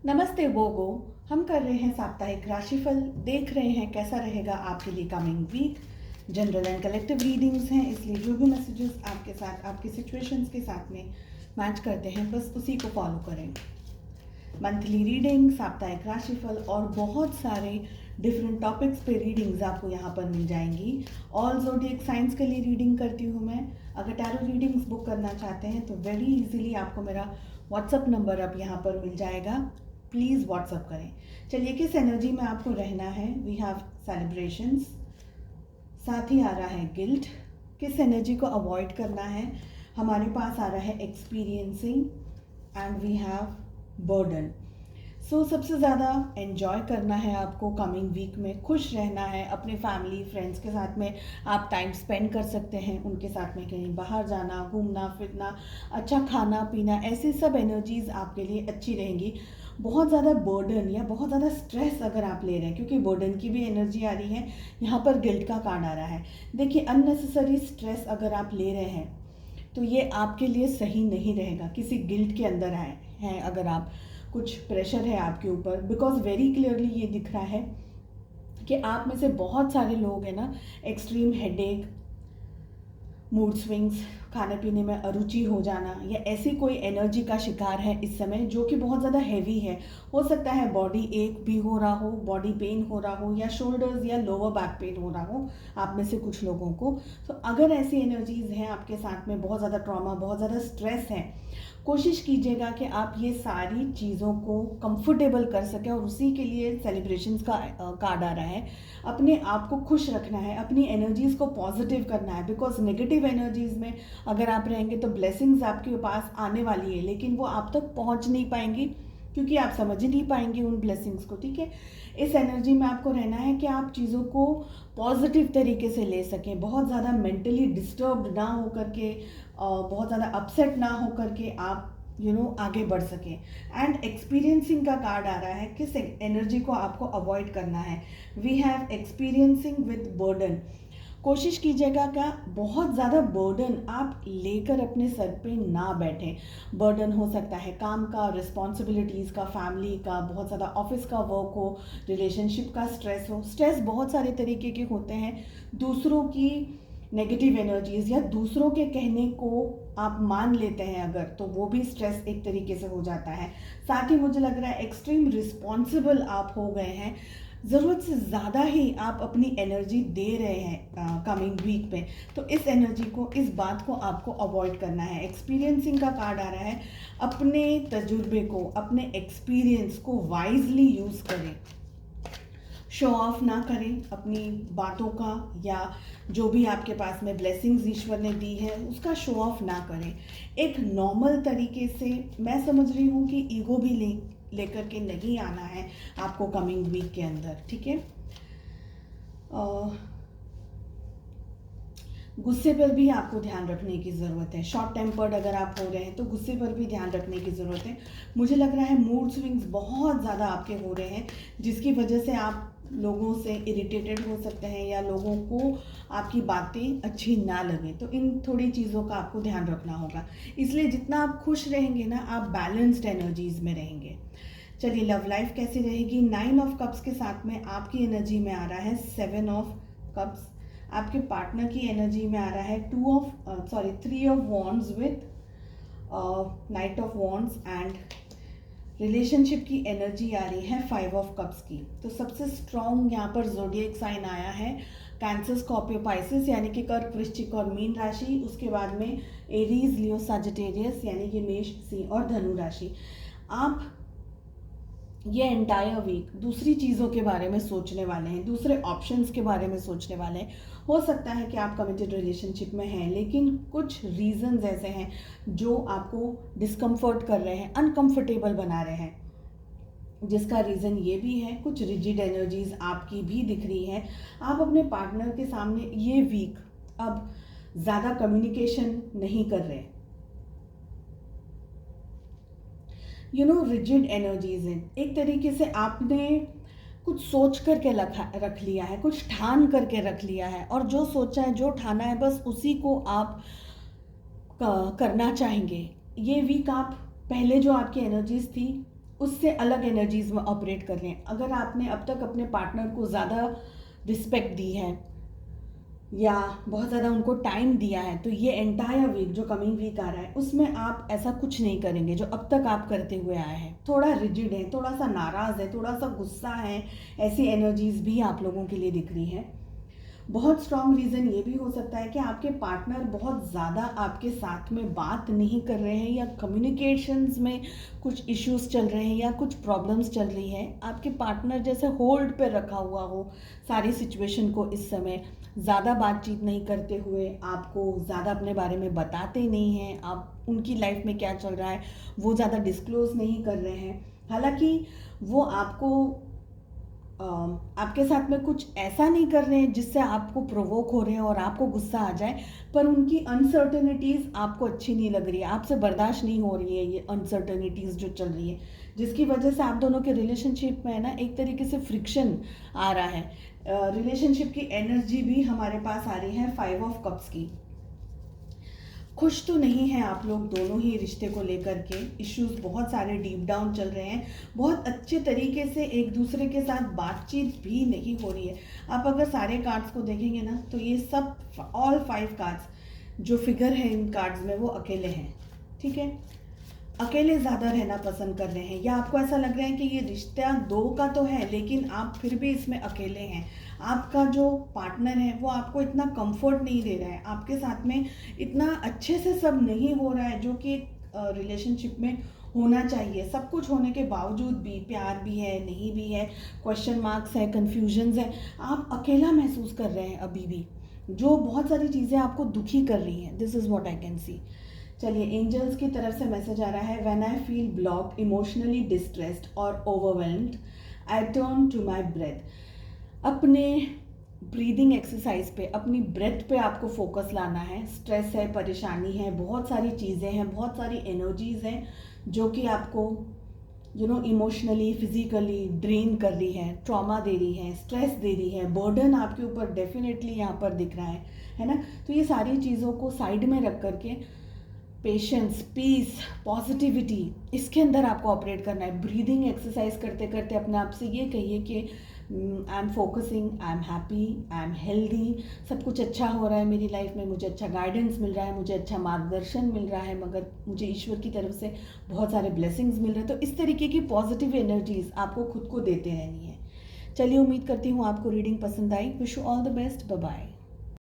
नमस्ते वोगो। हम कर रहे हैं साप्ताहिक राशिफल, देख रहे हैं कैसा रहेगा आपके लिए coming week. General and collective readings हैं, इसलिए जो भी मैसेजेस आपके साथ आपकी सिचुएशंस के साथ में मैच करते हैं बस उसी को फॉलो करें। मंथली रीडिंग, साप्ताहिक राशिफल और बहुत सारे डिफरेंट टॉपिक्स पे रीडिंग्स आपको यहाँ पर मिल जाएंगी। ऑल ज़ोडिएक साइंस के लिए रीडिंग करती हूँ मैं। अगर टैरो रीडिंग्स बुक करना चाहते हैं तो वेरी इजीली आपको मेरा व्हाट्सअप नंबर अब यहाँ पर मिल जाएगा, प्लीज़ व्हाट्सअप करें। चलिए, किस एनर्जी में आपको रहना है। वी हैव सेलिब्रेशंस, साथ ही आ रहा है गिल्ट। किस एनर्जी को अवॉइड करना है। हमारे पास आ रहा है experiencing and we have burden. So सबसे ज़्यादा एन्जॉय करना है आपको कमिंग वीक में, खुश रहना है, अपने फैमिली फ्रेंड्स के साथ में आप टाइम स्पेंड कर सकते हैं, उनके साथ में कहीं बाहर जाना, घूमना फिरना, अच्छा खाना पीना, ऐसे सब एनर्जीज़ आपके लिए अच्छी रहेंगी। बहुत ज़्यादा बर्डन या बहुत ज़्यादा स्ट्रेस अगर आप ले रहे हैं, क्योंकि बर्डन की भी एनर्जी आ रही है, यहाँ पर गिल्ट का कार्ड आ रहा है। देखिए, अननेसेसरी स्ट्रेस अगर आप ले रहे हैं तो ये आपके लिए सही नहीं रहेगा। किसी गिल्ट के अंदर आए हैं अगर आप, कुछ प्रेशर है आपके ऊपर, बिकॉज वेरी क्लियरली ये दिख रहा है कि आप में से बहुत सारे लोग हैं ना, एक्सट्रीम हेडेक, मूड स्विंग्स, खाने पीने में अरुचि हो जाना, या ऐसी कोई एनर्जी का शिकार है इस समय जो कि बहुत ज़्यादा हैवी है। हो सकता है बॉडी एक भी हो रहा हो, बॉडी पेन हो रहा हो, या शोल्डर्स या लोअर बैक पेन हो रहा हो आप में से कुछ लोगों को। तो अगर ऐसी एनर्जीज हैं आपके साथ में, बहुत ज़्यादा ट्रॉमा, बहुत ज़्यादा स्ट्रेस है, कोशिश कीजिएगा कि आप ये सारी चीज़ों को कंफर्टेबल कर सकें, और उसी के लिए सेलिब्रेशंस का कार्ड आ रहा है। अपने आप को खुश रखना है, अपनी एनर्जीज़ को पॉजिटिव करना है, बिकॉज नेगेटिव एनर्जीज़ में अगर आप रहेंगे तो ब्लेसिंग्स आपके पास आने वाली है, लेकिन वो आप तक पहुंच नहीं पाएंगी क्योंकि आप समझ ही नहीं पाएंगे उन ब्लेसिंग्स को। ठीक है, इस एनर्जी में आपको रहना है कि आप चीज़ों को पॉजिटिव तरीके से ले सकें, बहुत ज़्यादा मेंटली डिस्टर्ब्ड ना हो करके, बहुत ज़्यादा अपसेट ना हो करके आप आगे बढ़ सकें। एंड एक्सपीरियंसिंग का कार्ड आ रहा है, किस एनर्जी को आपको अवॉइड करना है। We have experiencing with burden. कोशिश कीजिएगा क्या बहुत ज़्यादा बर्डन आप लेकर अपने सर पे ना बैठें। बर्डन हो सकता है काम का, रिस्पॉन्सिबिलिटीज़ का, फैमिली का, बहुत ज़्यादा ऑफिस का वर्क हो, रिलेशनशिप का स्ट्रेस हो। स्ट्रेस बहुत सारे तरीके के होते हैं, दूसरों की नेगेटिव एनर्जीज या दूसरों के कहने को आप मान लेते हैं अगर, तो वो भी स्ट्रेस एक तरीके से हो जाता है। साथ ही मुझे लग रहा है एक्सट्रीम रिस्पॉन्सिबल आप हो गए हैं, ज़रूरत से ज़्यादा ही आप अपनी एनर्जी दे रहे हैं कमिंग वीक में। तो इस एनर्जी को, इस बात को आपको अवॉइड करना है। एक्सपीरियंसिंग का कार्ड आ रहा है, अपने तजुर्बे को, अपने एक्सपीरियंस को वाइजली यूज़ करें, शो ऑफ ना करें अपनी बातों का, या जो भी आपके पास में ब्लेसिंग्स ईश्वर ने दी है उसका शो ऑफ ना करें। एक नॉर्मल तरीके से, मैं समझ रही हूँ कि ईगो भी लेकर के नहीं आना है आपको कमिंग वीक के अंदर। ठीक है, गुस्से पर भी आपको ध्यान रखने की ज़रूरत है। शॉर्ट टेम्पर्ड अगर आप हो रहे हैं तो गुस्से पर भी ध्यान रखने की ज़रूरत है। मुझे लग रहा है मूड स्विंग्स बहुत ज़्यादा आपके हो रहे हैं, जिसकी वजह से आप लोगों से इरिटेटेड हो सकते हैं, या लोगों को आपकी बातें अच्छी ना लगें। तो इन थोड़ी चीज़ों का आपको ध्यान रखना होगा। इसलिए जितना आप खुश रहेंगे ना, आप बैलेंस्ड एनर्जीज में रहेंगे। चलिए, लव लाइफ कैसी रहेगी। 9 ऑफ कप्स के साथ में आपकी एनर्जी में आ रहा है 7 ऑफ कप्स। आपके पार्टनर की एनर्जी में आ रहा है 3 of wands with night of wands, and relationship की एनर्जी आ रही है 5 ऑफ कप्स की। तो सबसे स्ट्रॉन्ग यहाँ पर ज़ोडिएक साइन आया है कैंसर, स्कॉर्पियो, पाइसेस यानी कि कर्क, वृश्चिक और मीन राशि। उसके बाद में एरीज, लियो, सजिटेरियस यानी कि मेष, सिंह और धनु राशि। आप ये एंटायर वीक दूसरी चीज़ों के बारे में सोचने वाले हैं, दूसरे ऑप्शंस के बारे में सोचने वाले हैं। हो सकता है कि आप कमिटेड रिलेशनशिप में हैं, लेकिन कुछ रीजंस ऐसे हैं जो आपको डिस्कम्फर्ट कर रहे हैं, अनकंफर्टेबल बना रहे हैं, जिसका रीज़न ये भी है कुछ रिजिड एनर्जीज आपकी भी दिख रही है। आप अपने पार्टनर के सामने ये वीक अब ज़्यादा कम्युनिकेशन नहीं कर रहे, रिजिड एनर्जीज हैं। एक तरीके से आपने कुछ सोच करके रख लिया है, कुछ ठान करके रख लिया है, और जो सोचा है, जो ठाना है, बस उसी को आप करना चाहेंगे। ये वीक आप पहले जो आपकी एनर्जीज थी उससे अलग एनर्जीज़ में ऑपरेट कर लें। अगर आपने अब तक अपने पार्टनर को ज़्यादा रिस्पेक्ट दी है या बहुत ज़्यादा उनको टाइम दिया है, तो ये एंटायर वीक जो कमिंग वीक आ रहा है उसमें आप ऐसा कुछ नहीं करेंगे जो अब तक आप करते हुए आए हैं। थोड़ा रिजिड है, थोड़ा सा नाराज़ है, थोड़ा सा गुस्सा है, ऐसी एनर्जीज़ भी आप लोगों के लिए दिख रही हैं। बहुत स्ट्रॉन्ग रीज़न ये भी हो सकता है कि आपके पार्टनर बहुत ज़्यादा आपके साथ में बात नहीं कर रहे हैं या कम्युनिकेशंस में कुछ इश्यूज चल रहे हैं या कुछ प्रॉब्लम्स चल रही हैं। आपके पार्टनर जैसे होल्ड पे रखा हुआ हो सारी सिचुएशन को, इस समय ज़्यादा बातचीत नहीं करते हुए, आपको ज़्यादा अपने बारे में बताते नहीं हैं, आप उनकी लाइफ में क्या चल रहा है वो ज़्यादा डिस्क्लोज़ नहीं कर रहे हैं। हालांकि वो आपके साथ में कुछ ऐसा नहीं कर रहे हैं जिससे आपको प्रोवोक हो रहे हैं और आपको गुस्सा आ जाए, पर उनकी अनसर्टेनिटीज़ आपको अच्छी नहीं लग रही है, आपसे बर्दाश्त नहीं हो रही है ये अनसर्टेनिटीज़ जो चल रही है, जिसकी वजह से आप दोनों के रिलेशनशिप में है ना एक तरीके से फ्रिक्शन आ रहा है। रिलेशनशिप की एनर्जी भी हमारे पास आ रही है 5 ऑफ कप्स की। खुश तो नहीं हैं आप लोग दोनों ही रिश्ते को लेकर के, इश्यूज बहुत सारे डीप डाउन चल रहे हैं, बहुत अच्छे तरीके से एक दूसरे के साथ बातचीत भी नहीं हो रही है। आप अगर सारे कार्ड्स को देखेंगे ना तो ये सब ऑल 5 कार्ड्स जो फिगर है इन कार्ड्स में वो अकेले हैं, ठीक है। अकेले ज़्यादा रहना पसंद कर रहे हैं या आपको ऐसा लग रहा है कि ये रिश्ता 2 का तो है लेकिन आप फिर भी इसमें अकेले हैं। आपका जो पार्टनर है वो आपको इतना कंफर्ट नहीं दे रहा है, आपके साथ में इतना अच्छे से सब नहीं हो रहा है जो कि रिलेशनशिप में होना चाहिए। सब कुछ होने के बावजूद भी, प्यार भी है, नहीं भी है, क्वेश्चन मार्क्स है, कन्फ्यूजन्स है, आप अकेला महसूस कर रहे हैं अभी भी, जो बहुत सारी चीज़ें आपको दुखी कर रही हैं। This is what I can see. चलिए, एंजल्स की तरफ से मैसेज आ रहा है, when I feel blocked, emotionally distressed और overwhelmed, I turn to my breath. अपने ब्रीदिंग एक्सरसाइज पे, अपनी ब्रेथ पे आपको फोकस लाना है। स्ट्रेस है, परेशानी है, बहुत सारी चीज़ें हैं, बहुत सारी एनर्जीज़ हैं जो कि आपको इमोशनली, फिजिकली ड्रेन कर रही है, ट्रॉमा दे रही है, स्ट्रेस दे रही है, बर्डन आपके ऊपर डेफिनेटली यहाँ पर दिख रहा है ना। तो ये सारी चीज़ों को साइड में रख करके पेशेंस, पीस, पॉजिटिविटी, इसके अंदर आपको ऑपरेट करना है। ब्रीदिंग एक्सरसाइज करते करते अपने आप से ये कहिए कि I am focusing, I am happy, I am healthy, सब कुछ अच्छा हो रहा है मेरी लाइफ में, मुझे अच्छा गाइडेंस मिल रहा है, मुझे अच्छा मार्गदर्शन मिल रहा है, मगर मुझे ईश्वर की तरफ से बहुत सारे ब्लेसिंग्स मिल रहे हैं। तो इस तरीके की पॉजिटिव एनर्जीज आपको खुद को देते रहनी है। चलिए, उम्मीद करती हूँ आपको रीडिंग पसंद आई। Wish you all the best. Bye bye.